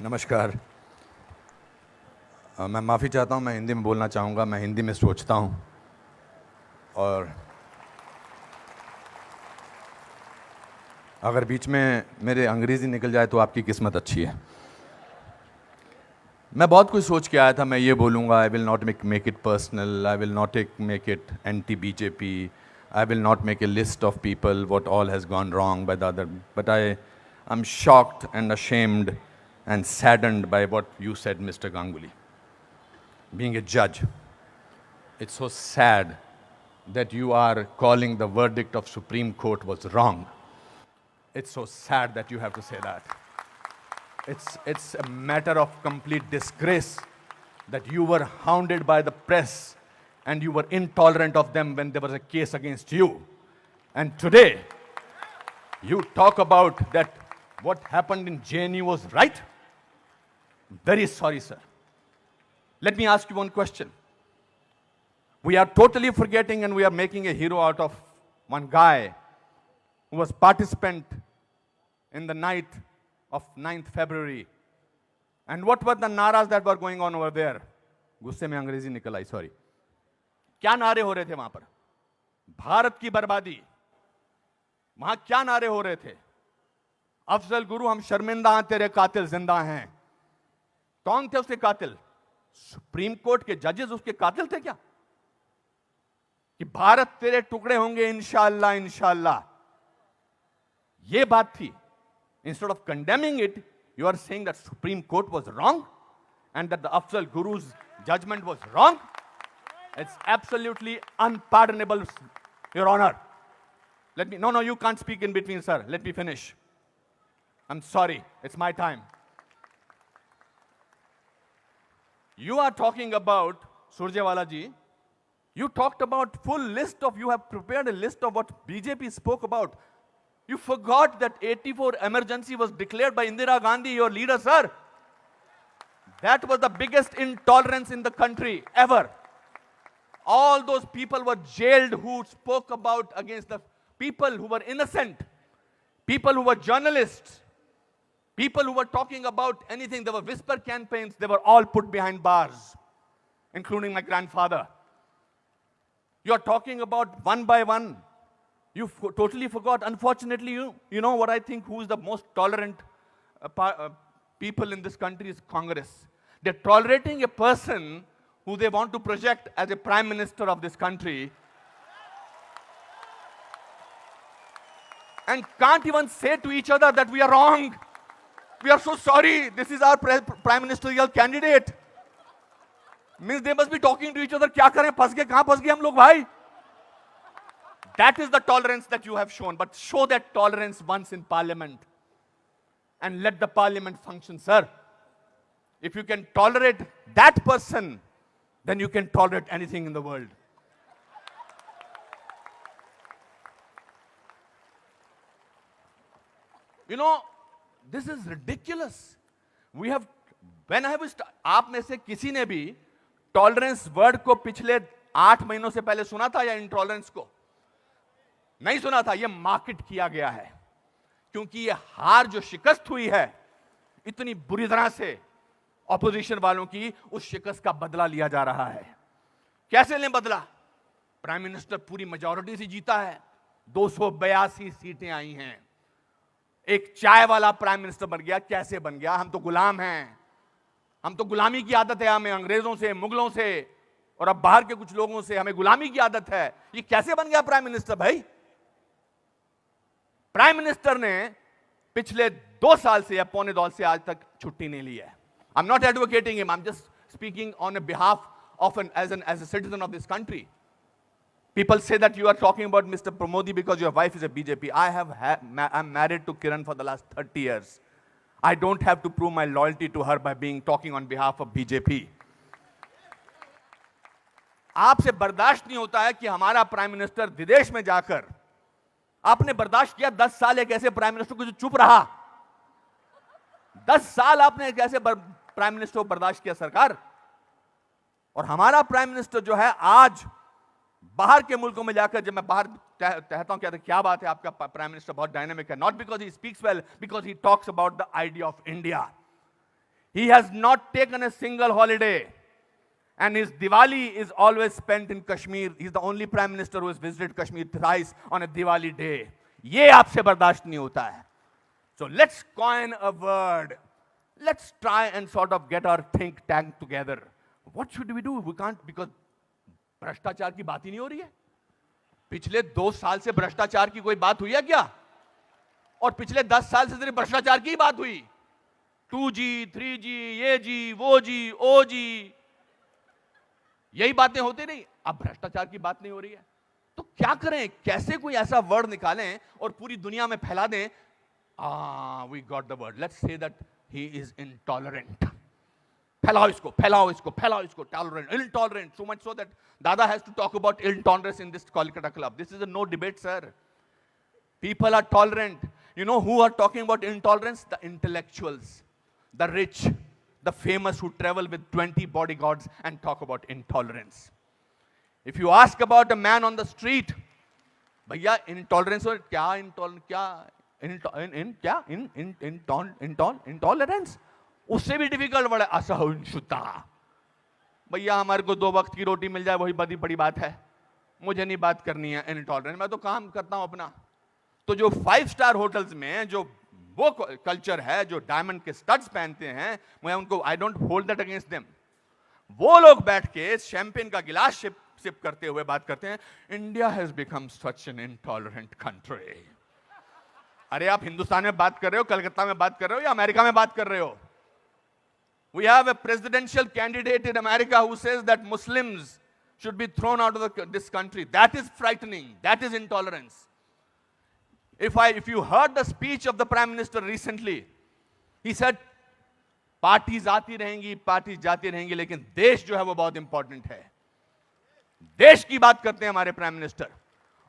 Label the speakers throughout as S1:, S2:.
S1: नमस्कार। मैं माफ़ी चाहता हूँ, मैं हिंदी में बोलना चाहूँगा। मैं हिंदी में सोचता हूँ और अगर बीच में मेरे अंग्रेज़ी निकल जाए तो आपकी किस्मत अच्छी है। मैं बहुत कुछ सोच के आया था। मैं ये बोलूँगा, I will not make it personal, I will not make it anti BJP, I will not make a list of people what all has gone wrong by the other, but I am shocked and ashamed and saddened by what you said, Mr. Ganguly. Being a judge, it's so sad that you are calling the verdict of Supreme Court was wrong. It's so sad that you have to say that. It's a matter of complete disgrace that you were hounded by the press and you were intolerant of them when there was a case against you. And today, you talk about that what happened in JNU was right? Very sorry, sir. Let me ask you one question. We are totally forgetting and we are making a hero out of one guy who was participant in the night of 9th February. And what were the naras that were going on over there? गुस्से में अंग्रेजी निकल आई, sorry. क्या नारे हो रहे थे वहां पर? भारत की बर्बादी। वहां क्या नारे हो रहे थे? अफजल गुरु, हम शर्मिंदा हैं, तेरे कातिल जिंदा हैं। कौन थे उसके कातिल? सुप्रीम कोर्ट के जजेस उसके कातिल थे क्या? कि भारत तेरे टुकड़े होंगे इंशाअल्लाह इंशाअल्लाह, ये बात थी। Instead of condemning it, you are saying that Supreme Court was wrong and that the Afzal Guru's judgment was wrong. It's absolutely unpardonable, Your Honor. No, you can't speak in between, sir. Let me finish. I'm sorry, it's my time. You are talking about, Surjewala ji, you talked about full list of, you have prepared a list of what BJP spoke about. You forgot that 84 emergency was declared by Indira Gandhi, your leader, sir. That was the biggest intolerance in the country ever. All those people were jailed who spoke about against the people who were innocent, people who were journalists, people who were talking about anything. There were whisper campaigns. They were all put behind bars, including my grandfather. You are talking about one by one. You totally forgot. Unfortunately, you know what I think, who is the most tolerant people in this country is Congress. They're tolerating a person who they want to project as a prime minister of this country and can't even say to each other that we are wrong. We are so sorry. This is our prime ministerial candidate. Means they must be talking to each other. क्या करें? फंस गए, कहां फंस गए हम लोग भाई? That is the tolerance that you have shown. But show that tolerance once in parliament and let the parliament function, sir. If you can tolerate that person, then you can tolerate anything in the world. You know, this is ridiculous. We have, when I was, आप में से किसी ने भी tolerance word को पिछले 8 महीनों से पहले सुना था या इंटॉलरेंस को? नहीं सुना था। यह मार्केट किया गया है क्योंकि ये हार जो शिकस्त हुई है इतनी बुरी तरह से ऑपोजिशन वालों की, उस शिकस्त का बदला लिया जा रहा है। कैसे लें बदला? प्राइम मिनिस्टर पूरी मेजॉरिटी से जीता है, 282 सीटें आई हैं। एक चाय वाला प्राइम मिनिस्टर बन गया। कैसे बन गया? हम तो गुलाम हैं, हम तो गुलामी की आदत है हमें, अंग्रेजों से, मुगलों से और अब बाहर के कुछ लोगों से हमें गुलामी की आदत है। ये कैसे बन गया प्राइम मिनिस्टर भाई? प्राइम मिनिस्टर ने पिछले 2 साल से या पौने 2 से आज तक छुट्टी नहीं ली है। I'm not advocating him. I'm just speaking on a behalf of as a citizen of this country. People say that you are talking about Mr. Pramodi because your wife is a BJP. I'm married to Kiran for the last 30 years. I don't have to prove my loyalty to her by talking on behalf of BJP. आपसे बर्दाश्त नहीं होता है कि हमारा prime minister विदेश में जाकर, आपने बर्दाश्त किया 10 साल एक ऐसे प्राइम मिनिस्टर को जो चुप रहा। 10 साल आपने एक ऐसे प्राइम मिनिस्टर को बर्दाश्त किया सरकार, और हमारा प्राइम मिनिस्टर जो है आज बाहर के मुल्कों में जाकर, जब मैं बाहर कहता हूं क्या बात है, आपका प्राइम मिनिस्टर बहुत डायनामिक है, not because he speaks well, because he talks about the idea of India. He has not taken a single holiday. And his Diwali is always spent in Kashmir. He's the only prime minister who has visited Kashmir thrice on a Diwali day. ये आपसे बर्दाश्त नहीं होता है. So let's coin a word. Let's try and sort of get our think tank together. What should we do? We can't, because भ्रष्टाचार की बात ही नहीं हो रही है. पिछले 2 साल से भ्रष्टाचार की कोई बात हुई है क्या? और पिछले 10 साल से सिर्फ भ्रष्टाचार की बात हुई. 2G, 3G, ये जी, वो जी, ओ जी, यही बातें होती नहीं. अब भ्रष्टाचार की बात नहीं हो रही है. तो क्या करें? कैसे कोई ऐसा वर्ड निकालें और पूरी दुनिया में फैला दें? We got the word. Let's say that he is intolerant. फैलाओ इसको, फैलाओ इसको, फैलाओ इसको. Tolerant, intolerant. So much so that Dada has to talk about intolerance in this Kolkata club. This is a no debate, sir. People are tolerant. You know who are talking about intolerance? The intellectuals, the rich, the famous who travel with 20 bodyguards and talk about intolerance. If you ask about a man on the street, भैया intolerance और क्या intolerance उससे भी difficult word है असहिष्णुता. भैया हमारे को 2 वक्त की रोटी मिल जाए वही बड़ी बात है. मुझे नहीं बात करनी है intolerance. मैं तो काम करता हूं अपना. तो जो 5 स्टार होटल्स में जो वो कल्चर है, जो डायमंड के स्टड्स पहनते हैं, मैं उनको I don't hold that against them. वो लोग बैठ के शैंपेन का गिलास सिप करते हुए बात करते हैं, India has become such an intolerant country. अरे आप हिंदुस्तान में बात कर रहे हो, कलकत्ता में बात कर रहे हो या अमेरिका में बात कर रहे हो? We have a presidential candidate in America who says that Muslims should be thrown out of this country. That is frightening. That is intolerance. If you heard the speech of the Prime Minister recently, he said, parties आती रहेंगी, parties जाती रहेंगी, लेकिन देश जो है वो बहुत इंपॉर्टेंट है. देश की बात करते हैं हमारे प्राइम मिनिस्टर,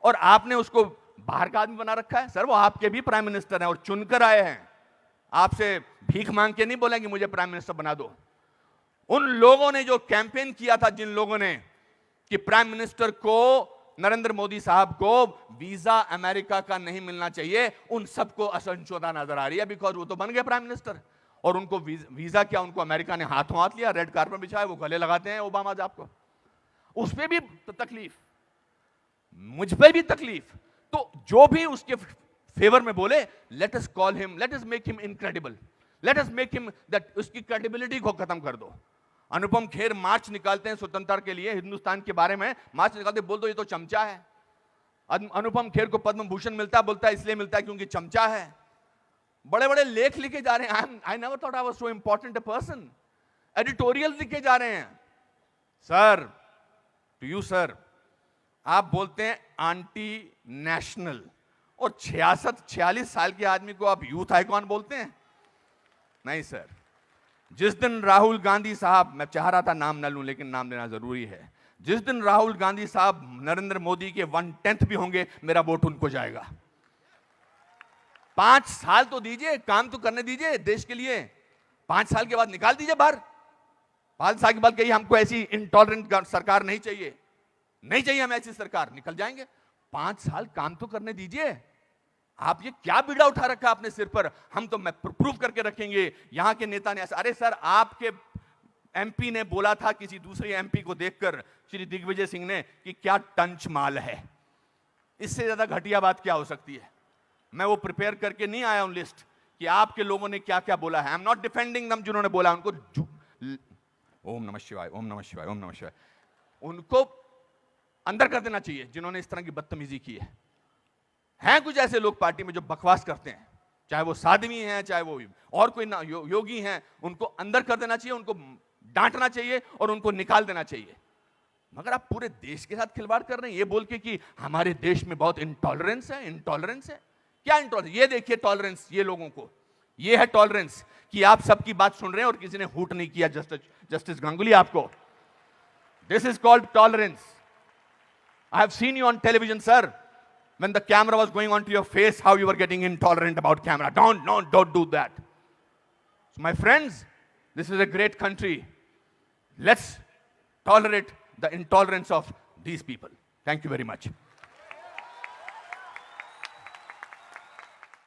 S1: और आपने उसको बाहर का आदमी बना रखा है. सर वो आपके भी प्राइम मिनिस्टर हैं और चुनकर आए हैं. आपसे भीख मांग के नहीं बोलेंगे मुझे प्राइम मिनिस्टर बना दो. उन लोगों ने जो कैंपेन किया था, जिन लोगों ने कि प्राइम मिनिस्टर को, नरेंद्र मोदी साहब को वीजा अमेरिका का नहीं मिलना चाहिए, उन सबको असहिष्णुता नजर आ रही है. बिकॉज वो तो बन गए प्राइम मिनिस्टर, और उनको वीजा क्या, उनको अमेरिका ने हाथों हाथ लिया, रेड कार्पेट बिछाया, वो गले लगाते हैं ओबामा साहब को. उस पर भी तकलीफ, मुझ पे भी तकलीफ. तो जो भी उसके फेवर में बोले, let us call him, let us make him incredible, let us make him that, उसकी क्रेडिबिलिटी को खत्म कर दो. अनुपम खेर मार्च निकालते हैं स्वतंत्रता के लिए, हिंदुस्तान के बारे में मार्च निकालते, बोल दो ये तो चमचा है. अनुपम खेर को पद्म भूषण मिलता है, बोलता है इसलिए मिलता है क्योंकि चमचा है. बड़े बड़े लेख लिखे जा रहे हैं. I never thought I was so important a person. Editorial लिखे जा रहे हैं. सर, टू यू सर, आप बोलते हैं एंटी नेशनल, और 46 साल के आदमी को आप यूथ आइकॉन बोलते हैं? नहीं सर. जिस दिन राहुल गांधी साहब, मैं चाह रहा था नाम न लूं लेकिन नाम लेना जरूरी है, जिस दिन राहुल गांधी साहब नरेंद्र मोदी के 1/10 भी होंगे, मेरा वोट उनको जाएगा. 5 साल तो दीजिए, काम तो करने दीजिए देश के लिए. 5 साल के बाद निकाल दीजिए बाहर. 5 साल के बाद कहिए हमको ऐसी इंटॉलरेंट सरकार नहीं चाहिए, नहीं चाहिए हमें ऐसी सरकार, निकल जाएंगे. 5 साल काम तो करने दीजिए. आप ये क्या बीड़ा उठा रखा अपने सिर पर, हम तो मैं प्रूव करके रखेंगे, यहां के नेता ने ऐसा. अरे सर, आपके एमपी ने बोला था किसी दूसरे एमपी को देखकर, श्री दिग्विजय सिंह ने, कि क्या टंच माल है. इससे ज्यादा घटिया बात क्या हो सकती है. मैं वो प्रिपेयर करके नहीं आया हूं लिस्ट कि आपके लोगों ने क्या क्या बोला है. आई एम नॉट डिफेंडिंग दम. जिन्होंने बोला उनको ओम नमः शिवाय, ओम नमः शिवाय, ओम नमः शिवाय, उनको अंदर कर देना चाहिए जिन्होंने इस तरह की बदतमीजी की है. हैं कुछ ऐसे लोग पार्टी में जो बकवास करते हैं, चाहे वो साध्वी हैं, चाहे वो और कोई ना योगी हैं, उनको अंदर कर देना चाहिए, उनको डांटना चाहिए और उनको निकाल देना चाहिए. मगर आप पूरे देश के साथ खिलवाड़ कर रहे हैं ये बोल के कि हमारे देश में बहुत इंटॉलरेंस है. इंटॉलरेंस है क्या? इंटॉलरेंस ये देखिए, टॉलरेंस ये लोगों को, ये है टॉलरेंस कि आप सबकी बात सुन रहे हैं और किसी ने हूट नहीं किया. जस्टिस गांगुली आपको, this is called tolerance. I have seen you on television sir, when the camera was going onto your face, how you were getting intolerant about camera. Don't do that. So my friends, this is a great country. Let's tolerate the intolerance of these people. Thank you very much.